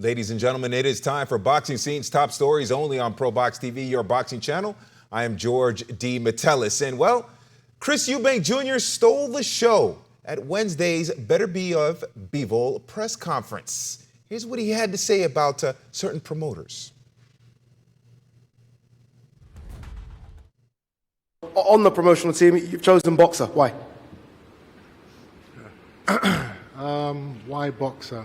Ladies and gentlemen, it is time for Boxing Scene's top stories only on ProBox TV, your boxing channel. I am George D. Metellus, and well, Chris Eubank Jr. stole the show at Wednesday's Better Be of Bivol press conference. Here's what he had to say about certain promoters. On the promotional team, you've chosen boxer. Why? Why boxer?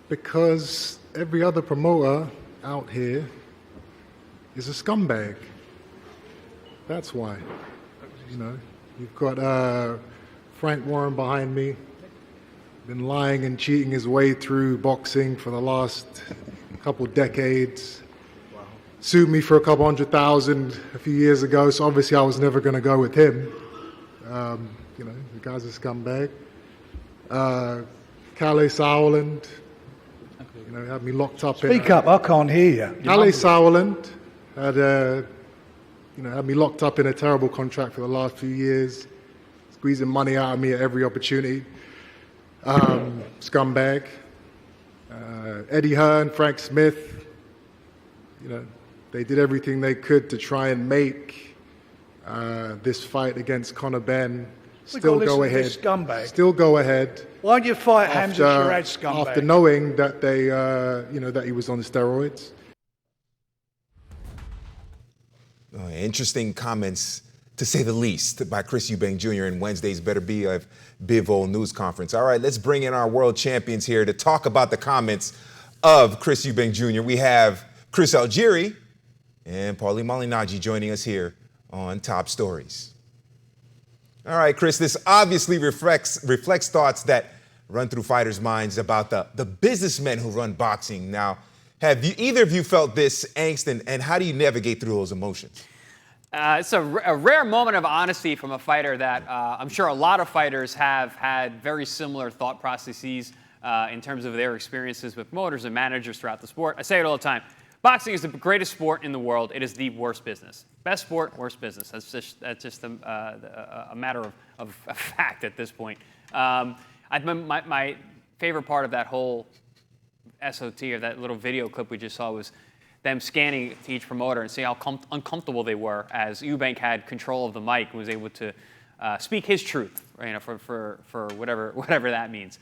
Because every other promoter out here is a scumbag. That's why. You know, you've got Frank Warren behind me, been lying and cheating his way through boxing for the last couple decades. Wow. Sued me for a couple $100,000 a few years ago, so obviously I was never going to go with him. You know, the guy's a scumbag. Calais Sauerland, you know, had me locked up. Speak up, I can't hear you. Calais Sauerland had me locked up in a terrible contract for the last few years, squeezing money out of me at every opportunity. Scumbag. Eddie Hearn, Frank Smith, you know, they did everything they could to try and make this fight against Conor Benn still go ahead. Still go ahead. Why don't you fight Hamza Sharad, scumbag? After knowing that they, that he was on steroids. Interesting comments, to say the least, by Chris Eubank Jr. in Wednesday's Better Be of Bivol news conference. All right, let's bring in our world champions here to talk about the comments of Chris Eubank Jr. We have Chris Algieri and Paulie Malignaggi joining us here on Top Stories. All right, Chris, this obviously reflects thoughts that run through fighters' minds about the businessmen who run boxing. Now, have either of you felt this angst, and how do you navigate through those emotions? It's a rare moment of honesty from a fighter that I'm sure a lot of fighters have had very similar thought processes in terms of their experiences with promoters and managers throughout the sport. I say it all the time. Boxing is the greatest sport in the world. It is the worst business. Best sport, worst business. That's just a matter of fact at this point. My favorite part of that whole SOT, or that little video clip we just saw, was them scanning to each promoter and see how uncomfortable they were as Eubank had control of the mic and was able to speak his truth, you know, for whatever that means.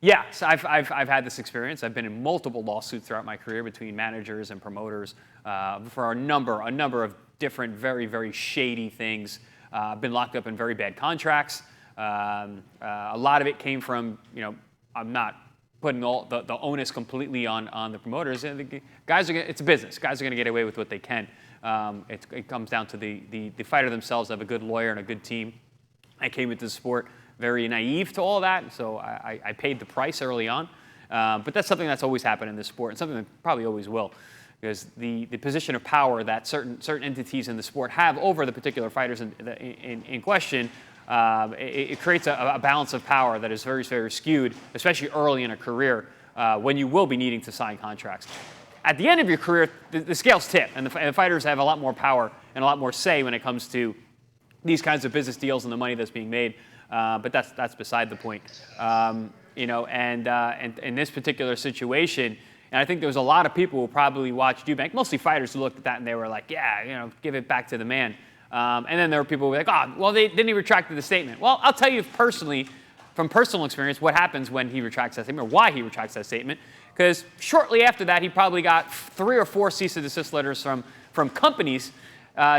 Yes, I've had this experience. I've been in multiple lawsuits throughout my career between managers and promoters for a number of different, very, very shady things. I've been locked up in very bad contracts. A lot of it came from, you know, I'm not putting all the onus completely on the promoters. And the guys it's a business. Guys are going to get away with what they can. It comes down to the fighter themselves. Have a good lawyer and a good team. I came into the sport very naive to all that, so I paid the price early on. But that's something that's always happened in this sport, and something that probably always will, because the position of power that certain entities in the sport have over the particular fighters in question, it creates a balance of power that is very, very skewed, especially early in a career when you will be needing to sign contracts. At the end of your career, the scales tip, and the fighters have a lot more power and a lot more say when it comes to these kinds of business deals and the money that's being made. But that's beside the point. You know, and in this particular situation, and I think there was a lot of people who probably watched Eubank, mostly fighters, who looked at that and they were like, yeah, you know, give it back to the man. And then there were people who were like, oh, well, then he retracted the statement. Well, I'll tell you personally, from personal experience, what happens when he retracts that statement, or why he retracts that statement. Because shortly after that, he probably got 3 or 4 cease and desist letters from companies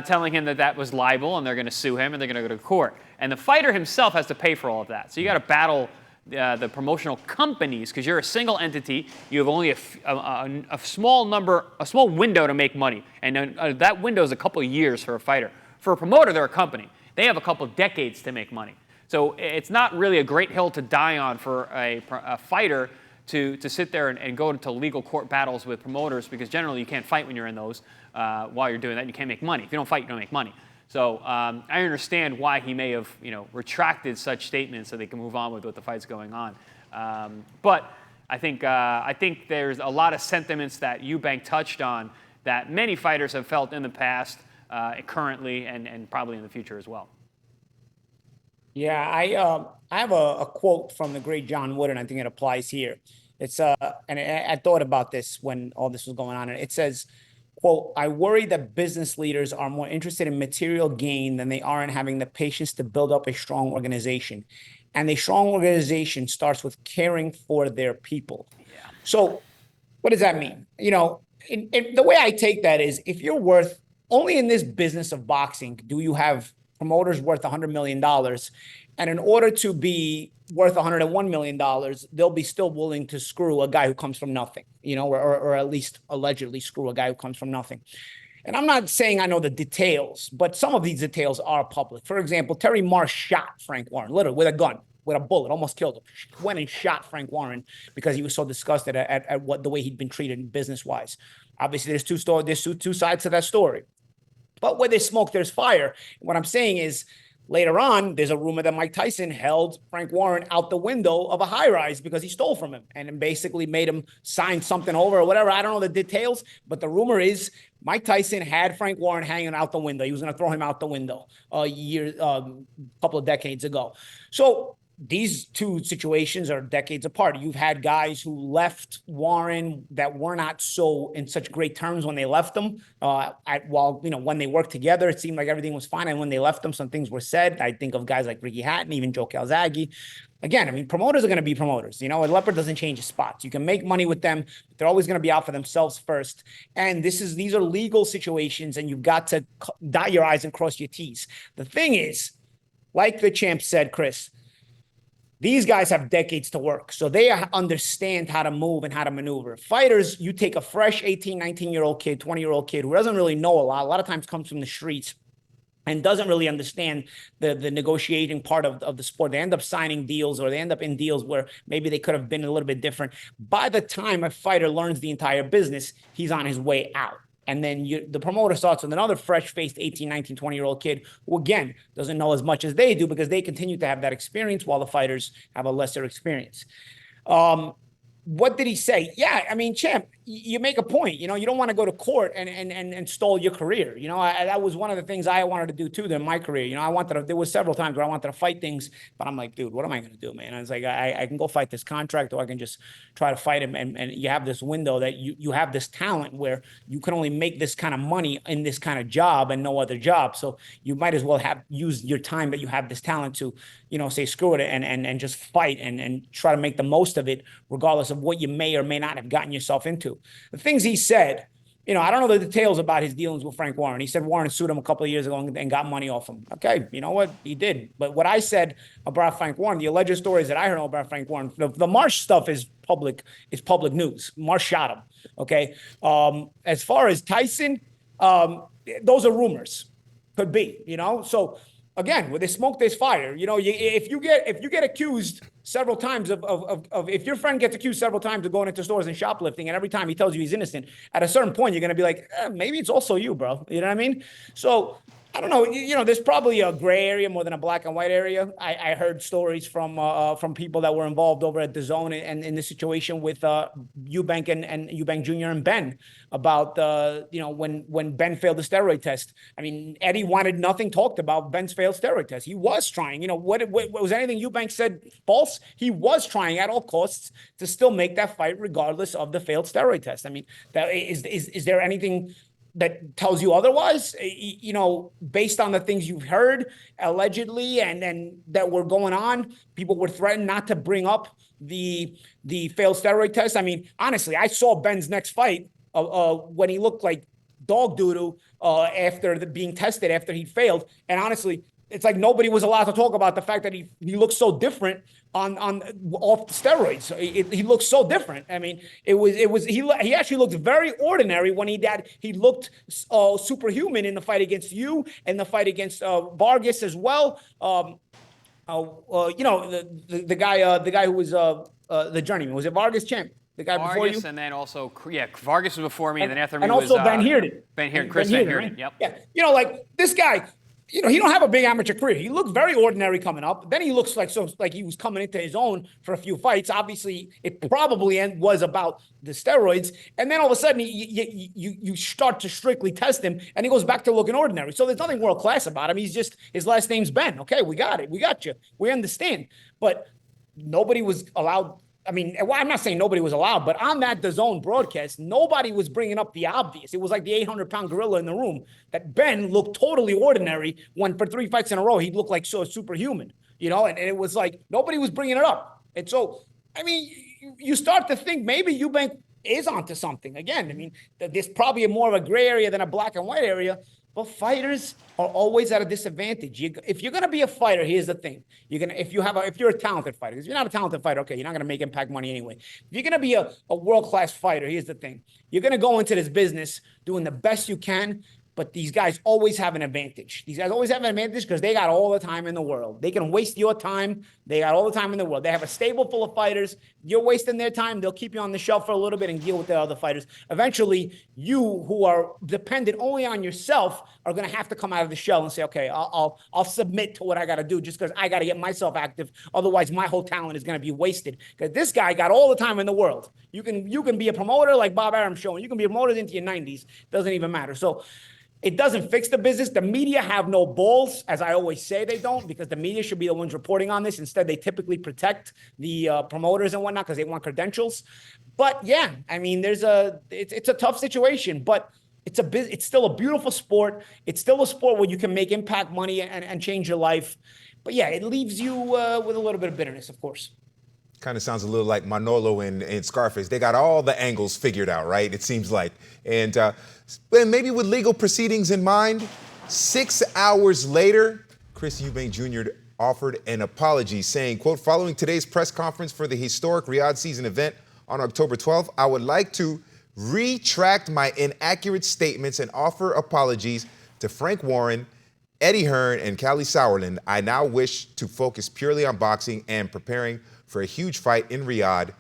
telling him that was libel and they're going to sue him and they're going to go to court. And the fighter himself has to pay for all of that. So you got to battle the promotional companies, because you're a single entity. You have only a small window to make money, and that window is a couple of years for a fighter. For a promoter, they're a company. They have a couple of decades to make money. So it's not really a great hill to die on for a fighter to sit there and go into legal court battles with promoters, because generally you can't fight when you're in those. While you're doing that, you can't make money. If you don't fight, you don't make money. So I understand why he may have, you know, retracted such statements so they can move on with what the fight's going on. But I think there's a lot of sentiments that Eubank touched on that many fighters have felt in the past, currently, and probably in the future as well. Yeah, I have a quote from the great John Wooden. I think it applies here. It's and I thought about this when all this was going on, and it says, quote, "I worry that business leaders are more interested in material gain than they are in having the patience to build up a strong organization. And a strong organization starts with caring for their people." Yeah. So what does that mean? You know, the way I take that is, if you're worth, only in this business of boxing do you have promoters worth $100 million. And in order to be worth $101 million, they'll be still willing to screw a guy who comes from nothing, you know, or at least allegedly screw a guy who comes from nothing. And I'm not saying I know the details, but some of these details are public. For example, Terry Marsh shot Frank Warren, literally with a gun, with a bullet, almost killed him. Went and shot Frank Warren because he was so disgusted at what the way he'd been treated business-wise. Obviously, there's two sides to that story. But where there's smoke, there's fire. What I'm saying is, later on, there's a rumor that Mike Tyson held Frank Warren out the window of a high-rise because he stole from him and then basically made him sign something over or whatever. I don't know the details, but the rumor is Mike Tyson had Frank Warren hanging out the window. He was going to throw him out the window a couple of decades ago. So these two situations are decades apart. You've had guys who left Warren that were not so in such great terms when they left him. When they worked together, it seemed like everything was fine. And when they left him, some things were said. I think of guys like Ricky Hatton, even Joe Calzaghe. Again, I mean, promoters are going to be promoters. You know, a leopard doesn't change his spots. You can make money with them, but they're always going to be out for themselves first. And these are legal situations, and you've got to dot your I's and cross your T's. The thing is, like the champ said, Chris, these guys have decades to work, so they understand how to move and how to maneuver. Fighters, you take a fresh 18, 19-year-old kid, 20-year-old kid who doesn't really know a lot of times comes from the streets and doesn't really understand the negotiating part of the sport. They end up signing deals, or they end up in deals where maybe they could have been a little bit different. By the time a fighter learns the entire business, he's on his way out. And then the promoter starts with another fresh-faced 18, 19, 20-year-old kid who, again, doesn't know as much as they do because they continue to have that experience while the fighters have a lesser experience. What did he say? Yeah, I mean, champ, you make a point. You know, you don't want to go to court and stall your career. You know, that was one of the things I wanted to do too in my career. You know, there was several times where I wanted to fight things, but I'm like, dude, what am I going to do, man? I was like, I can go fight this contract, or I can just try to fight him. And you have this window that you have this talent where you can only make this kind of money in this kind of job and no other job. So you might as well use your time that you have this talent to, you know, say screw it and just fight and try to make the most of it, regardless of what you may or may not have gotten yourself into. The things he said, you know, I don't know the details about his dealings with Frank Warren. He said Warren sued him a couple of years ago and got money off him. Okay, you know what? He did. But what I said about Frank Warren, the alleged stories that I heard about Frank Warren, the Marsh stuff is public news. Marsh shot him. Okay. As far as Tyson, those are rumors. Could be, you know. So again, where there's smoke, there's fire. You know, if you get accused several times of if your friend gets accused several times of going into stores and shoplifting, and every time he tells you he's innocent, at a certain point you're going to be like, maybe it's also you, bro. You know what I mean? So I don't know. You know, there's probably a gray area more than a black and white area. I heard stories from people that were involved over at DAZN and in the situation with EUBANK and EUBANK Jr. and Ben about you know, when Ben failed the steroid test. I mean, Eddie wanted nothing talked about Ben's failed steroid test. He was trying. You know, what was anything EUBANK said false? He was trying at all costs to still make that fight regardless of the failed steroid test. I mean, is there anything that tells you otherwise? You know, based on the things you've heard allegedly and that were going on, people were threatened not to bring up the failed steroid test. I mean, honestly, I saw Ben's next fight when he looked like dog doo-doo after being tested after he failed, and honestly, it's like nobody was allowed to talk about the fact that he looked so different off the steroids. He looked so different. I mean, he actually looked very ordinary when he looked superhuman in the fight against you and the fight against Vargas as well. You know, the guy who was the journeyman. Was it Vargas, champ? The guy before you? And then also, yeah, Vargas was before me, and then after me and was... And also Ben Heerden. Chris Van Heerden, right? yep. Yeah, you know, like, this guy... You know, he don't have a big amateur career. He looked very ordinary coming up. Then he looks like he was coming into his own for a few fights. Obviously, it probably was about the steroids. And then all of a sudden, you start to strictly test him, and he goes back to looking ordinary. So there's nothing world class about him. He's just, his last name's Ben. Okay, we got it. We got you. We understand. But nobody was allowed I mean, well, I'm not saying nobody was allowed, but on that DAZN broadcast, nobody was bringing up the obvious. It was like the 800-pound gorilla in the room that Ben looked totally ordinary when for 3 fights in a row, he looked like so superhuman, you know, and it was like nobody was bringing it up. And so, I mean, you start to think maybe EUBANK is onto something. Again, I mean, there's probably more of a gray area than a black and white area. But fighters are always at a disadvantage. If you're gonna be a fighter, here's the thing: if you're a talented fighter. If you're not a talented fighter, okay, you're not gonna make impact money anyway. If you're gonna be a world-class fighter, here's the thing: you're gonna go into this business doing the best you can. But these guys always have an advantage. These guys always have an advantage because they got all the time in the world. They can waste your time. They got all the time in the world. They have a stable full of fighters. You're wasting their time. They'll keep you on the shelf for a little bit and deal with the other fighters. Eventually, you who are dependent only on yourself are going to have to come out of the shell and say, okay, I'll submit to what I got to do just because I got to get myself active. Otherwise, my whole talent is going to be wasted. Because this guy got all the time in the world. You can be a promoter like Bob Arum's showing. You can be a promoter into your 90s. Doesn't even matter. So it doesn't fix the business. The media have no balls, as I always say they don't, because the media should be the ones reporting on this. Instead, they typically protect the promoters and whatnot because they want credentials. But yeah, I mean, it's a tough situation, but it's still a beautiful sport. It's still a sport where you can make impact money and change your life. But yeah, it leaves you with a little bit of bitterness, of course. Kind of sounds a little like Manolo and Scarface. They got all the angles figured out, right? It seems like. And maybe with legal proceedings in mind, 6 hours later, Chris Eubank Jr. offered an apology saying, quote, following today's press conference for the historic Riyadh season event on October 12th, I would like to retract my inaccurate statements and offer apologies to Frank Warren, Eddie Hearn, and Callie Sauerland. I now wish to focus purely on boxing and preparing for a huge fight in Riyadh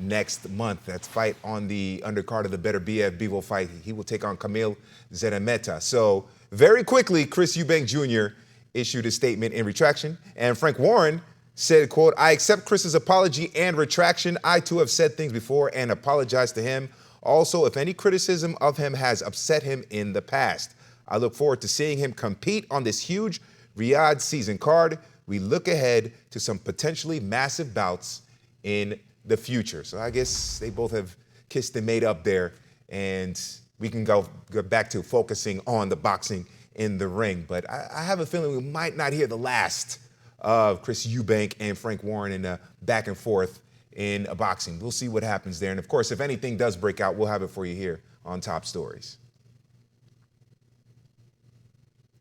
next month. That's fight on the undercard of the Better BF Bivol fight. He will take on Kamil Zedameta. So very quickly, Chris Eubank Jr. issued a statement in retraction, and Frank Warren said, quote, I accept Chris's apology and retraction. I too have said things before and apologized to him. Also, if any criticism of him has upset him in the past, I look forward to seeing him compete on this huge Riyadh season card. We look ahead to some potentially massive bouts in the future. So I guess they both have kissed and made up there, and we can go back to focusing on the boxing in the ring. But I have a feeling we might not hear the last of Chris Eubank and Frank Warren in a back and forth in boxing. We'll see what happens there. And of course, if anything does break out, we'll have it for you here on Top Stories.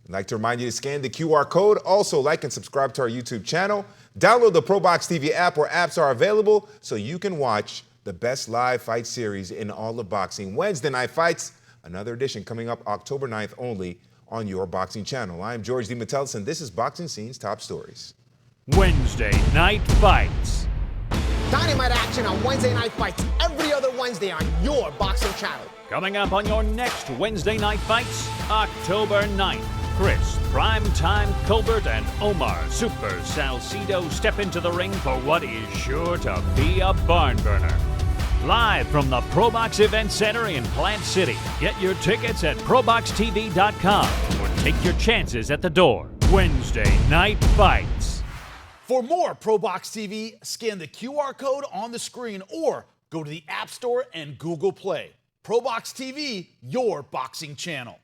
I'd like to remind you to scan the QR code. Also, like and subscribe to our YouTube channel. Download the ProBox TV app where apps are available so you can watch the best live fight series in all of boxing. Wednesday Night Fights, another edition coming up October 9th only on your boxing channel. I'm George D. Metellus, and this is Boxing Scene's Top Stories. Wednesday Night Fights. Dynamite action on Wednesday Night Fights every other Wednesday on your boxing channel. Coming up on your next Wednesday Night Fights, October 9th. Chris, Primetime Colbert, and Omar Super Salcido step into the ring for what is sure to be a barn burner. Live from the ProBox Event Center in Plant City. Get your tickets at ProBoxTV.com or take your chances at the door. Wednesday Night Fights. For more ProBox TV, scan the QR code on the screen or go to the App Store and Google Play. ProBox TV, your boxing channel.